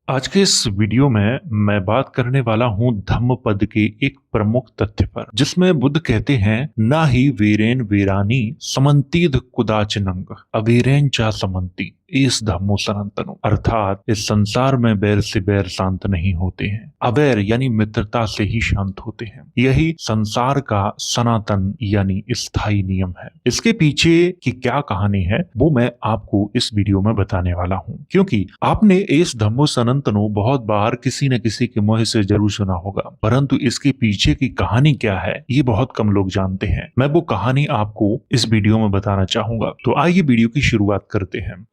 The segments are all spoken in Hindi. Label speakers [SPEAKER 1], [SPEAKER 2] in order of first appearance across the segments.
[SPEAKER 1] आज के इस वीडियो में मैं बात करने वाला हूं धम्मपद के एक प्रमुख तथ्य पर, जिसमें बुद्ध कहते हैं ना ही वीरेन वीरानी समन्तीद कुदाचनंग अवीरेन चा समन्ति इस धम्मो सनातनो, अर्थात इस संसार में बैर से बैर शांत नहीं होते हैं, अवैर यानी मित्रता से ही शांत होते हैं। यही संसार का सनातन यानी स्थायी नियम है। इसके पीछे की क्या कहानी है वो मैं आपको इस वीडियो में बताने वाला हूं, क्योंकि आपने इस धम्मो सनातनो बहुत बार किसी न किसी के मुंह से जरूर सुना होगा, परंतु इसके पीछे की कहानी क्या है ये बहुत कम लोग जानते हैं। मैं वो कहानी आपको इस वीडियो में बताना चाहूंगा। तो आइए वीडियो की शुरुआत करते हैं।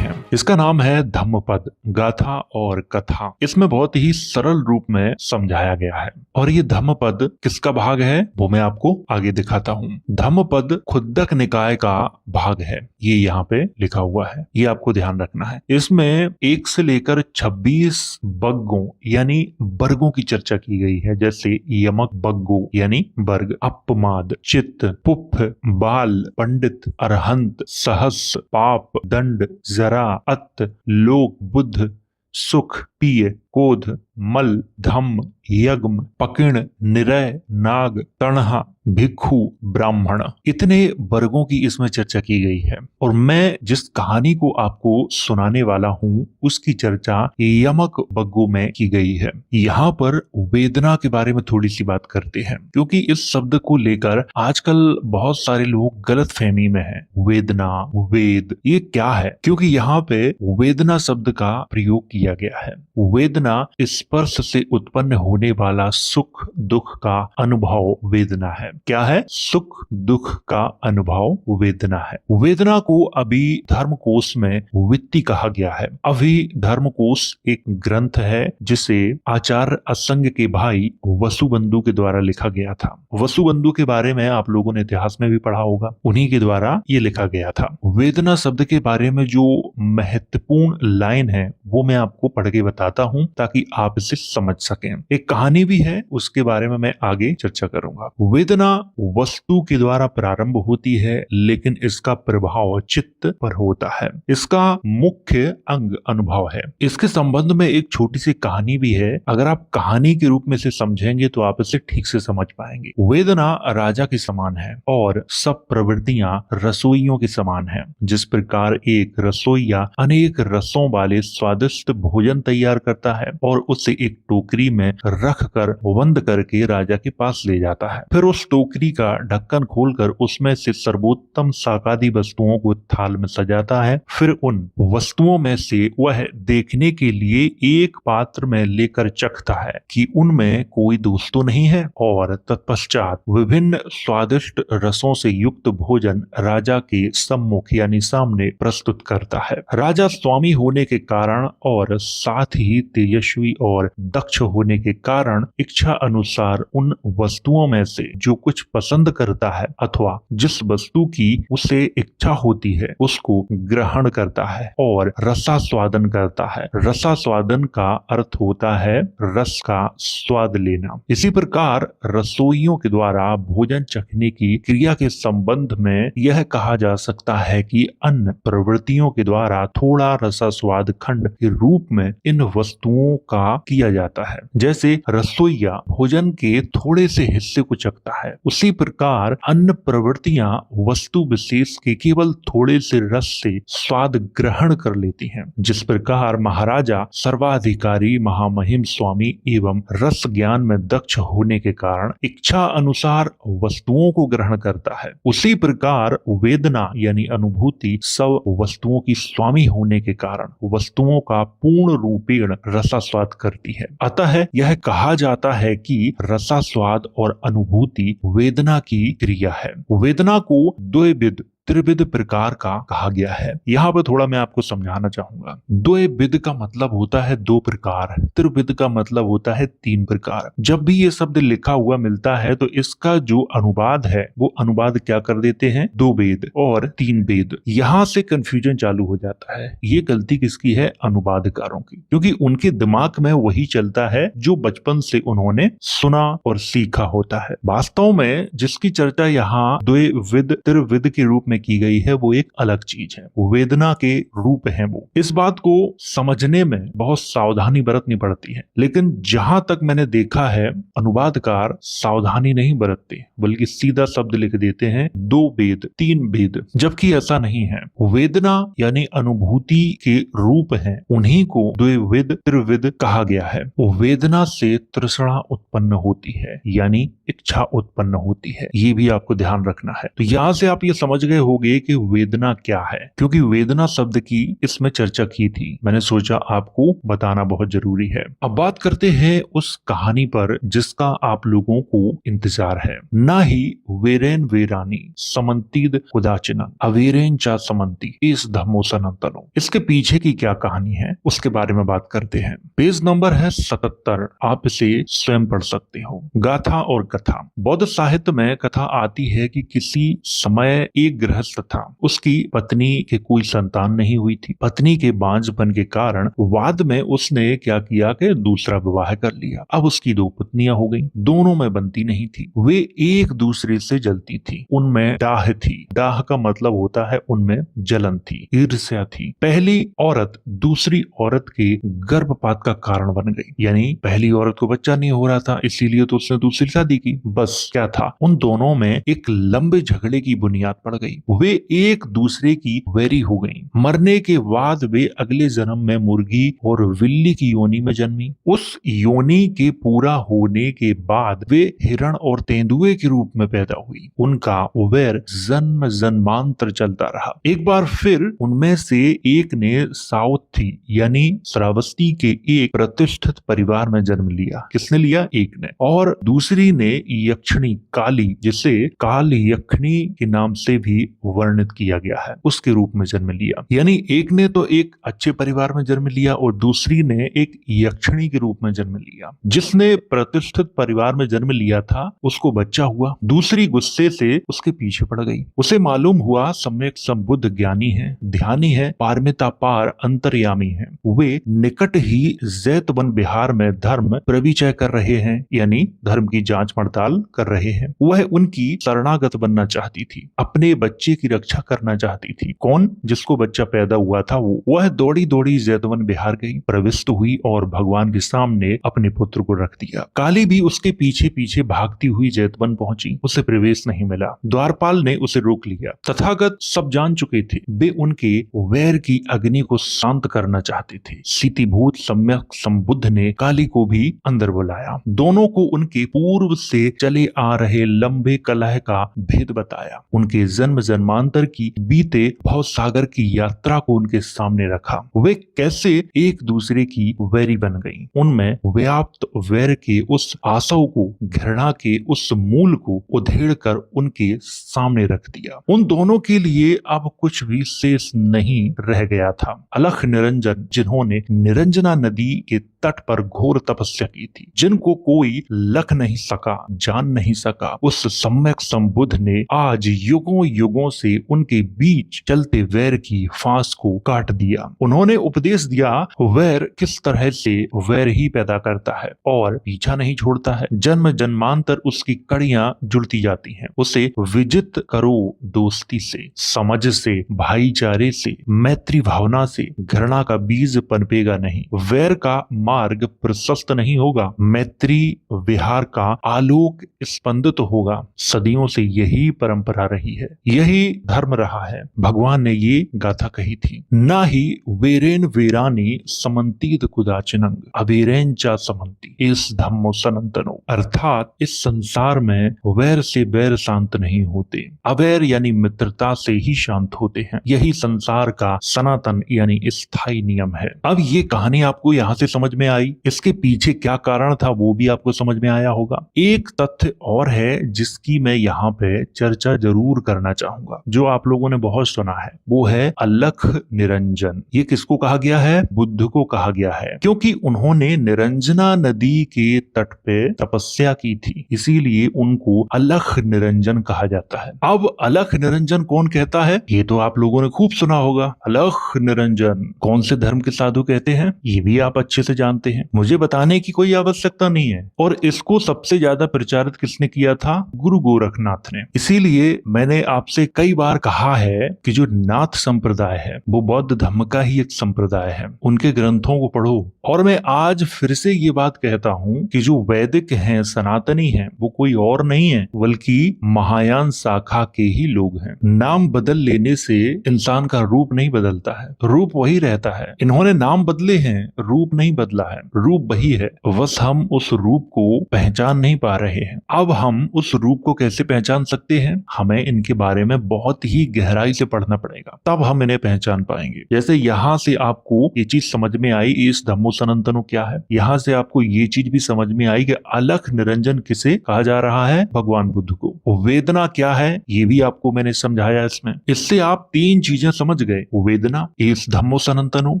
[SPEAKER 1] इसका नाम है धम्मपद, गाथा और कथा। इसमें बहुत ही सरल रूप में समझाया गया है। और ये धम्मपद किसका भाग है वो मैं आपको आगे दिखाता हूँ। धम्मपद खुद्दक निकाय का भाग है, ये यहाँ पे लिखा हुआ है, ये आपको ध्यान रखना है। इसमें 1 से लेकर 26 बग्गों यानी वर्गों की चर्चा की गई है, जैसे यमक बग्गो यानी वर्ग, अपमाद, चित्त, पुफ, बाल, पंडित, अरहंत, सहस, पाप, दंड, जरा, अत, लोक, बुद्ध, सुख, पिय, कोध, मल, धम्म, यज्ञ, पकिण, निरय, नाग, तणहा, भिक्षु, ब्राह्मण, इतने वर्गों की इसमें चर्चा की गई है। और मैं जिस कहानी को आपको सुनाने वाला हूँ उसकी चर्चा यमक बग्गो में की गई है। यहाँ पर वेदना के बारे में थोड़ी सी बात करते हैं, क्योंकि इस शब्द को लेकर आजकल बहुत सारे लोग गलत फहमी में हैं। वेदना, वेद, ये क्या है? क्योंकि यहाँ पे वेदना शब्द का प्रयोग किया गया है। वेदना स्पर्श से उत्पन्न होने वाला सुख दुख का अनुभव वेदना है। क्या है? सुख दुख का अनुभव वेदना है। वेदना को अभी धर्मकोश में वित्ति कहा गया है। अभी धर्मकोश एक ग्रंथ है जिसे आचार्य असंग के भाई वसुबंधु के द्वारा लिखा गया था। वसुबंधु के बारे में आप लोगों ने इतिहास में भी पढ़ा होगा, उन्हीं के द्वारा ये लिखा गया था। वेदना शब्द के बारे में जो महत्वपूर्ण लाइन है वो मैं आपको पढ़ के बताता हूँ ताकि आप इसे समझ सकें। एक कहानी भी है, उसके बारे में मैं आगे चर्चा करूंगा। वेदना वस्तु के द्वारा प्रारंभ होती है, लेकिन इसका प्रभाव चित्त पर होता है। इसका मुख्य अंग अनुभव है। इसके संबंध में एक छोटी सी कहानी भी है। अगर आप कहानी के रूप में से समझेंगे तो आप इसे ठीक से समझ पाएंगे। वेदना राजा के समान है और सब प्रवृत्तियां रसोइयों के समान है। जिस प्रकार एक रसोइया अनेक रसों वाले स्वादिष्ट भोजन तैयार करता है और उसे एक टोकरी में रख कर बंद करके राजा के पास ले जाता है, फिर उस टोकरी का ढक्कन खोलकर उसमें से सर्वोत्तम शाकादी वस्तुओं को थाल में सजाता है, फिर उन वस्तुओं में से वह देखने के लिए एक पात्र में लेकर चखता है कि उनमें कोई दोष तो नहीं है, और तत्पश्चात विभिन्न स्वादिष्ट रसों से युक्त भोजन राजा के सम्मुख यानी सामने प्रस्तुत करता है। राजा स्वामी होने के कारण और साथ ही तेजस्वी और दक्ष होने के कारण इच्छा अनुसार उन वस्तुओं में से जो कुछ पसंद करता है अथवा जिस वस्तु की उसे इच्छा होती है उसको ग्रहण करता है और रसास्वादन करता है। रसास्वादन का अर्थ होता है रस का स्वाद लेना। इसी प्रकार रसोइयों के द्वारा भोजन चखने की क्रिया के संबंध में यह कहा जा सकता है कि अन्य प्रवृत्तियों के द्वारा थोड़ा रसास्वाद खंड के रूप में इन वस्तुओं का किया जाता है। जैसे रसोइया भोजन के थोड़े से हिस्से को चखता है, उसी प्रकार अन्य प्रवृत्तियां वस्तु विशेष के केवल थोड़े से रस से स्वाद ग्रहण कर लेती हैं। जिस प्रकार महाराजा सर्वाधिकारी महामहिम स्वामी एवं रस ज्ञान में दक्ष होने के कारण इच्छा अनुसार वस्तुओं को ग्रहण करता है, उसी प्रकार वेदना यानी अनुभूति सब वस्तुओं की स्वामी होने के कारण वस्तुओं का पूर्ण रूपेण रसास्वाद करती है। अतः यह कहा जाता है कि रसास्वाद और अनुभूति वेदना की क्रिया है। वेदना को द्विविध त्रिविध प्रकार का कहा गया है। यहाँ पर थोड़ा मैं आपको समझाना चाहूंगा। द्विविध का मतलब होता है दो प्रकार, त्रिविध का मतलब होता है तीन प्रकार। जब भी ये शब्द लिखा हुआ मिलता है तो इसका जो अनुवाद है वो अनुवाद क्या कर देते हैं, दो वेद और तीन वेद। यहाँ से कंफ्यूजन चालू हो जाता है। ये गलती किसकी है, अनुवादकारों की, क्योंकि उनके दिमाग में वही चलता है जो बचपन से उन्होंने सुना और सीखा होता है। वास्तव में जिसकी चर्चा यहाँ द्विविध त्रिविध के रूप में की गई है वो एक अलग चीज है, वेदना के रूप है वो। इस बात को समझने में बहुत सावधानी बरतनी पड़ती है, लेकिन जहां तक मैंने देखा है अनुवादकार सावधानी नहीं बरतते बल्कि सीधा शब्द लिख देते हैं दो वेद तीन वेद, जबकि ऐसा नहीं है। वेदना यानी अनुभूति के रूप हैं, उन्हीं को द्विविध त्रिविध कहा गया है। वेदना से तृष्णा उत्पन्न होती है यानी इच्छा उत्पन्न होती है, ये भी आपको ध्यान रखना है। तो यहाँ से आप ये समझ गए होंगे कि वेदना क्या है, क्योंकि वेदना शब्द की इसमें चर्चा की थी। मैंने सोचा आपको बताना बहुत जरूरी है। अब बात करते हैं उस कहानी पर जिसका आप लोगों को इंतजार है। ना ही वेरेन वेरानी समंतीद कुदाचिना अवेरेन चा समंती इस धम्मो सनातनो, इसके पीछे की क्या कहानी है उसके बारे में बात करते हैं। पेज नंबर है 77, आप इसे स्वयं पढ़ सकते हो। गाथा और कथा। बौद्ध साहित्य में कथा आती है कि किसी समय एक गृहस्थ था, उसकी पत्नी के कोई संतान नहीं हुई थी। पत्नी के बांझपन के कारण बाद में उसने क्या किया कि दूसरा विवाह कर लिया। अब उसकी दो पत्नियां हो गईं, दोनों में बनती नहीं थी, वे एक दूसरे से जलती थी, उनमें डाह थी। डाह का मतलब होता है उनमें जलन थी, ईर्ष्या थी। पहली औरत दूसरी औरत के गर्भपात का कारण बन गई, यानी पहली औरत को बच्चा नहीं हो रहा था इसीलिए तो उसने दूसरी शादी की। बस क्या था, उन दोनों में एक लंबे झगड़े की बुनियाद पड़ गई। वे एक दूसरे की वैरी हो गईं। मरने के बाद वे अगले जन्म में मुर्गी और बिल्ली की योनि में जन्मी। उस योनि के पूरा होने के बाद वे हिरण और तेंदुए के रूप में पैदा हुई। उनका वैर जन्म जन्मांतर चलता रहा। एक बार फिर उनमें से एक ने साउथी यानी श्रावस्ती के एक प्रतिष्ठित परिवार में जन्म लिया। किसने लिया, एक ने। और दूसरी ने यक्षिणी काली, जिसे काल यक्षिणी के नाम से भी वर्णित किया गया है, उसके रूप में जन्म लिया। यानी एक ने तो एक अच्छे परिवार में जन्म लिया और दूसरी ने एक यक्षिणी के रूप में जन्म लिया। जिसने प्रतिष्ठित परिवार में जन्म लिया था उसको बच्चा हुआ, दूसरी गुस्से से उसके पीछे पड़ गई। उसे मालूम हुआ सम्यक संबुद्ध ज्ञानी है, ध्यानी है, पारमिता पार अंतर्यामी है। वे निकट ही जैतवन बिहार में धर्म प्रविचय कर रहे हैं, यानी धर्म की जांच पड़ताल कर रहे हैं। वह उनकी शरणागत बनना चाहती थी, अपने बच्चे की रक्षा करना चाहती थी। कौन, जिसको बच्चा पैदा हुआ था वो। वह दौड़ी दौड़ी जैतवन बिहार गई, प्रविष्ट हुई और भगवान के सामने अपने पुत्र को रख दिया। काली भी उसके पीछे पीछे भागती हुई जैतवन पहुंची, उसे प्रवेश नहीं मिला। द्वारपाल ने उसे रोक लिया। तथागत सब जान चुके थे, वे उनके वैर की अग्नि को शांत करना चाहते थे। सितिभूत सम्यक संबुद्ध ने काली को भी अंदर बुलाया। दोनों को उनके पूर्व से चले आ रहे लंबे कलह का भेद बताया। उनके जन्म जन्मांतर की बीते भव सागर की यात्रा को उनके सामने रखा। वे कैसे एक दूसरे की वैरी बन गईं। उनमें व्याप्त वैर के उस आशव को, घृणा के उस मूल को उधेड़ कर उनके सामने रख दिया। उन दोनों के लिए अब कुछ भी शेष नहीं रह गया था। अलख निरंजन, जिन्होंने निरंजना नदी के तट पर घोर तपस्या की थी, जिनको कोई लख नहीं सका, जान नहीं सका, उस सम्यक संबुद्ध ने आज युगों युगों से उनके बीच चलते वैर की फांस को काट दिया। उन्होंने उपदेश दिया वैर किस तरह से वैर ही पैदा करता है और पीछा नहीं छोड़ता है। जन्म जन्मांतर उसकी कड़ियां जुड़ती जाती हैं। उसे विजित करो दोस्ती से, समझ से, भाईचारे से, मैत्री भावना से। घृणा का बीज पनपेगा नहीं, वैर का मार्ग प्रशस्त नहीं होगा, मैत्री विहार का आलोक स्पंदित होगा। सदियों से यही परंपरा रही है, यही धर्म रहा है। भगवान ने ये गाथा कही थी, ना ही वेरेन वेरानी समंतीत कुदाचिनंग अवेरेन चा समंती इस धम्मो सनातनो, अर्थात इस संसार में वैर से वैर शांत नहीं होते, अवैर यानी मित्रता से ही शांत होते हैं। यही संसार का सनातन यानी स्थायी नियम है। अब ये कहानी आपको यहाँ से समझ में आई, इसके पीछे क्या कारण था वो भी आपको समझ में आया होगा। एक तथ्य और है जिसकी मैं यहाँ पे चर्चा जरूर करना चाहूँ। चाहूंगा जो आप लोगों ने बहुत सुना है, वो है अलख निरंजन। ये किसको कहा गया है? बुद्ध को कहा गया है, क्योंकि उन्होंने निरंजना नदी के तट पे तपस्या की थी, इसीलिए उनको अलख निरंजन कहा जाता है। अब अलख निरंजन कौन कहता है? ये तो आप लोगों ने खूब सुना होगा। अलख निरंजन कौन से धर्म के साधु कहते हैं, ये भी आप अच्छे से जानते हैं, मुझे बताने की कोई आवश्यकता नहीं है। और इसको सबसे ज्यादा प्रचारित किसने किया था? गुरु गोरखनाथ ने। इसीलिए मैंने आपसे कई बार कहा है कि जो नाथ संप्रदाय है वो बौद्ध धर्म का ही एक संप्रदाय है, उनके ग्रंथों को पढ़ो। और मैं आज फिर से ये बात कहता हूँ कि जो वैदिक हैं, सनातनी हैं, वो कोई और नहीं है बल्कि महायान शाखा के ही लोग हैं। नाम बदल लेने से इंसान का रूप नहीं बदलता है, रूप वही रहता है। इन्होंने नाम बदले हैं, रूप नहीं बदला है, रूप वही है, बस हम उस रूप को पहचान नहीं पा रहे हैं। अब हम उस रूप को कैसे पहचान सकते हैं? हमें इनके बारे में बहुत ही गहराई से पढ़ना पड़ेगा, तब हम इन्हें पहचान पाएंगे। जैसे यहाँ से आपको ये चीज समझ में आई, इस धम्मो सनातनो क्या है, यहाँ से आपको ये चीज भी समझ में आई कि अलख निरंजन किसे कहा जा रहा है? भगवान बुद्ध को। वेदना क्या है, ये भी आपको मैंने समझाया इसमें। इससे आप 3 चीजें समझ गए, वेदना, इस धम्मो सनातनो,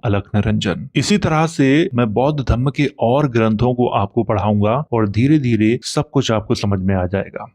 [SPEAKER 1] अलख निरंजन। इसी तरह से मैं बौद्ध धर्म के और ग्रंथों को आपको पढ़ाऊंगा और धीरे धीरे सब कुछ आपको समझ में आ जाएगा।